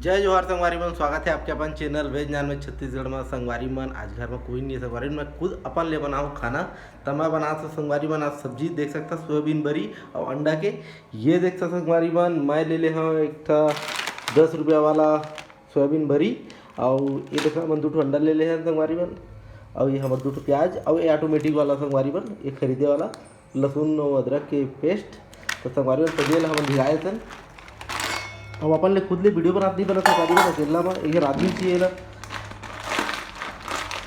जय जोहार संगवारी मन। स्वागत है आपके अपन channel veg non veg Chhattisgarh में। संगवारी मन आज घर में कोई नहीं है संगवारी मैं खुद अपन ले बनाऊँ खाना। तो मैं बना था संगवारी मन आज सब्जी देख सकता सोयाबीन बरी और अंडा के। ये देख सकता संगवारी मन मैं ले हाँ एक था 10 रुपया वाला सोयाबीन बरी और ये देखा मन 2 अंडा ले हैं संगवारी मन। और ये हमारे 2 प्याज और ये ऑटोमेटिक वाला संगवारी मन ये खरीदे वाला लहसुन और अदरक के पेस्ट। तो संगवारी मन पहले हम भिगाए थे। अब अपन ले खुद ले वीडियो बनाते नहीं बना संगवारी मन अकेला में एक आदमी चाहिए ना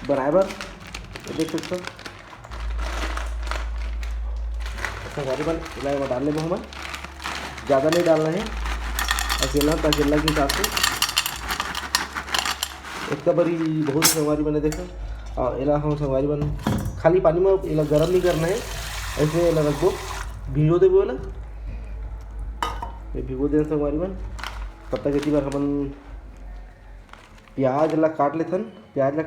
बनाए बर। देख सकते संगवारी मन इलाके डालने में हमें ज़्यादा नहीं डालना है अकेला तो अकेला के हिसाब से एक बरी बहुत संगवारी बने देखो। और इला हम संगवारी बन खाली पानी में इला गर्म नहीं करना है ऐसे इला रख दो भिगो दे बोला ये भिगो दें संगवारी बन। तब तक इतनी बार हम प्याज ला काट लेथन। प्याज ला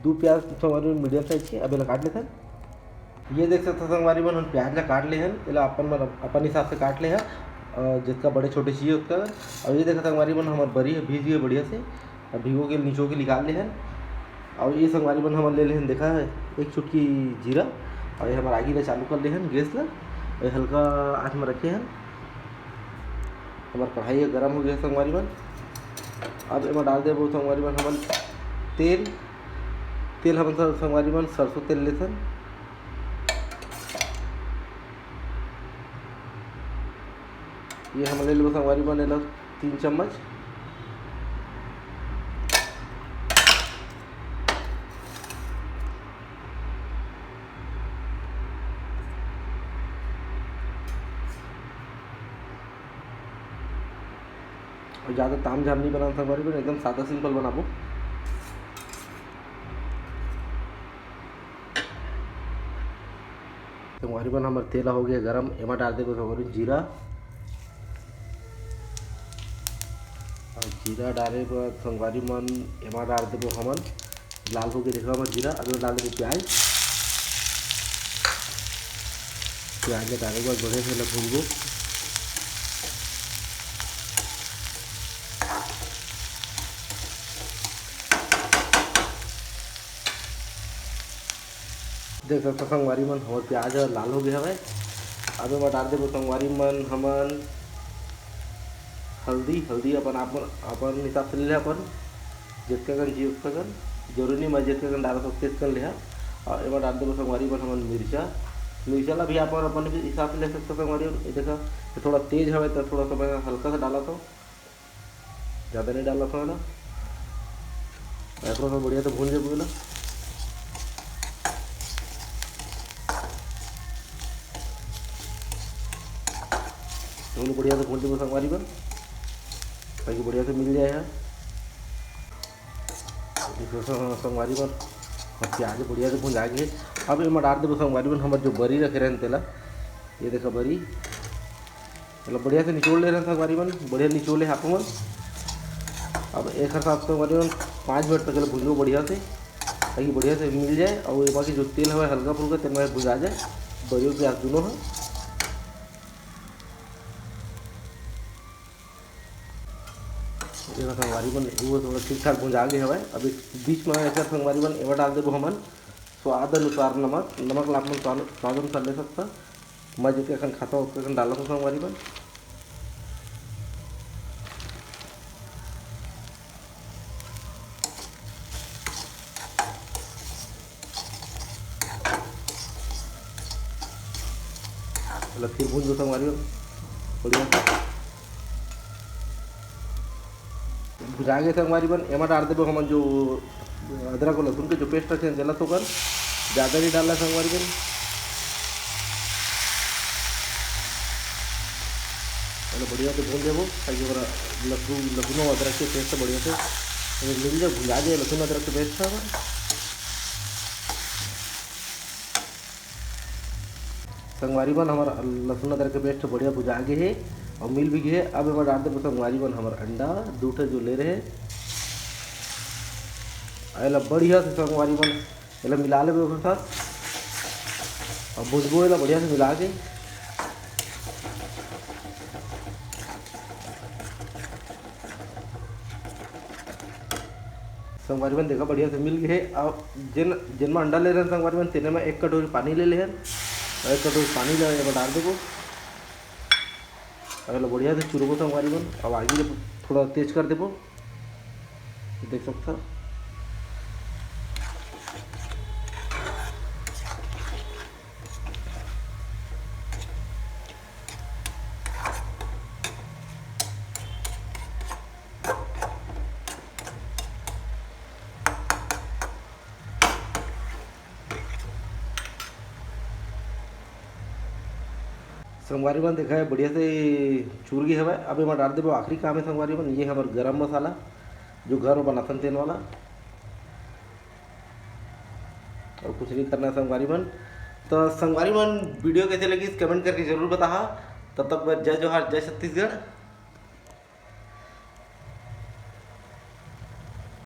2 प्याज संगवारी मीडियम साइज के अब इला काट लेथन। ये देख सकते संगवारी बन हम प्याज ला काट ले हन इला अपन हिसाब से काट ले है जितना बड़े छोटे चाहिए उतना। और ये देखा संगवारी बन हमारे बरी है भीज गई बढ़िया से अब भिगो के नीचो के निकाल ले हैं। और ये संगवारी बन हम ले लें देखा है एक चुटकी जीरा और ये हमारे आगे ले चालू कर ले हैं गैस ला ये हल्का आँच में रखे हैं। हमारा कढ़ाई गर्म हो गया संगवारी बन। अब इसमें डाल दे वो संगवारी बन हम तेल हम संगवारी बन सरसों तेल लेते ये हम ले लो संगवारी बन ले 3 चम्मच। और ज़्यादा ताम झाम नहीं बनाना संगवारी बन एकदम सादा सिंपल बनाबो। संगवारी बन हमारे तेल हो गया गरम एमा डाल देबो संगवारी जीरा और जीरा डाले बाद संगवारी मन एमा डाल देबो हमन लाल हो गए देखा हमारे जीरा। अब डाल देबो प्याज प्याज डाले बाद बढ़िया से भूनबो। देख सकते संगवारी मन हमारे प्याज लाल हो गया है। अब मैं डाल देबो संगवारी मन हमन हल्दी अपन हिसाब से ले अपन जितने कन जी उतना कन जरूरी नहीं मैं जितने कन डाला सकते कन ले। और एक बार डाल देबो संगवारी मन हमन मिर्चा ला भी अपन हिसाब से ले सकते संगवारी। ये देखा तो थोड़ा तेज है तो थोड़ा सा मैं हल्का सा डाला तो ज़्यादा नहीं डाला था ना थोड़ा सा बढ़िया तो भून जाए बोला। दोनों बढ़िया से भून देंगे संगवारी बन ताकि बढ़िया से मिल जाए है संगवारी बन। प्याज बढ़िया से भून जाएंगे। अब इनमें डाल देबो संगवारी बन हमारे जो बरी रखे रहन तेला ये देखा बरी मतलब बढ़िया से निचोड़ ले रहे संगवारी बन बढ़िया निचोड़े हाथों में। अब एक साथ संगवारी बन 5 मिनट तक भूनो बढ़िया से ताकि बढ़िया से मिल जाए। और बाकी जो तेल है हल्का फुल्का तेल में भुजा जाए बरियों प्याज दोनों है। संगवारी बन वो थोड़ा ठीक ठाक भुजा गए हवा। अभी बीच में ऐसा संगवारी बन एवं डाल देबो हमन स्वाद अनुसार नमक ला अपन स्वाद अनुसार ले सकता मैं जितने खन खाता हूँ उतने खन डाला हूँ संगवारी बन। फिर भून दो संगवारी बन बढ़िया भुजा गए संगवारी बन एमा डाल देबो हम जो अदरक और लहसुन के जो पेस्ट रखे जला तो कर ज़्यादा नहीं डालना संगवारी बन। पहले बढ़िया से भून देबो ताकि लहसुन और अदरक के पेस्ट बढ़िया से मिल जाए भुजा जाए लहसुन अदरक के पेस्ट संगवारी बन हमारा लहसुन अदरक के पेस्ट बढ़िया भुजा गए है और मिल भी गए। अब एक डाल देबो संगवारी बन हमारा अंडा 2 जो ले रहे एला बढ़िया से संगवारी बन एला मिला ले साथ और भुजबो एला बढ़िया से मिला के संगवारी मन देखा बढ़िया से मिल गए है। अब जिन में अंडा ले रहे हैं संगवारी मन तेने में 1 कटोरी पानी ले लें और 1 कटोरी पानी ले डाल देबो। अगर बढ़िया से चुरबो संगवारी मन। अब आगे थोड़ा तेज कर देबो, देख सकता। संगवारी मन देखा है बढ़िया से चूर गई है। अब मैं डाल देबो आखिरी काम है संगवारी मन, ये है हमारा गरम मसाला जो घर में बनाथन तेन वाला। और कुछ नहीं करना है संगवारी मन। तो संगवारी मन वीडियो कैसे लगी कमेंट करके जरूर बताहा। तब तक जय जोहार, जय छत्तीसगढ़।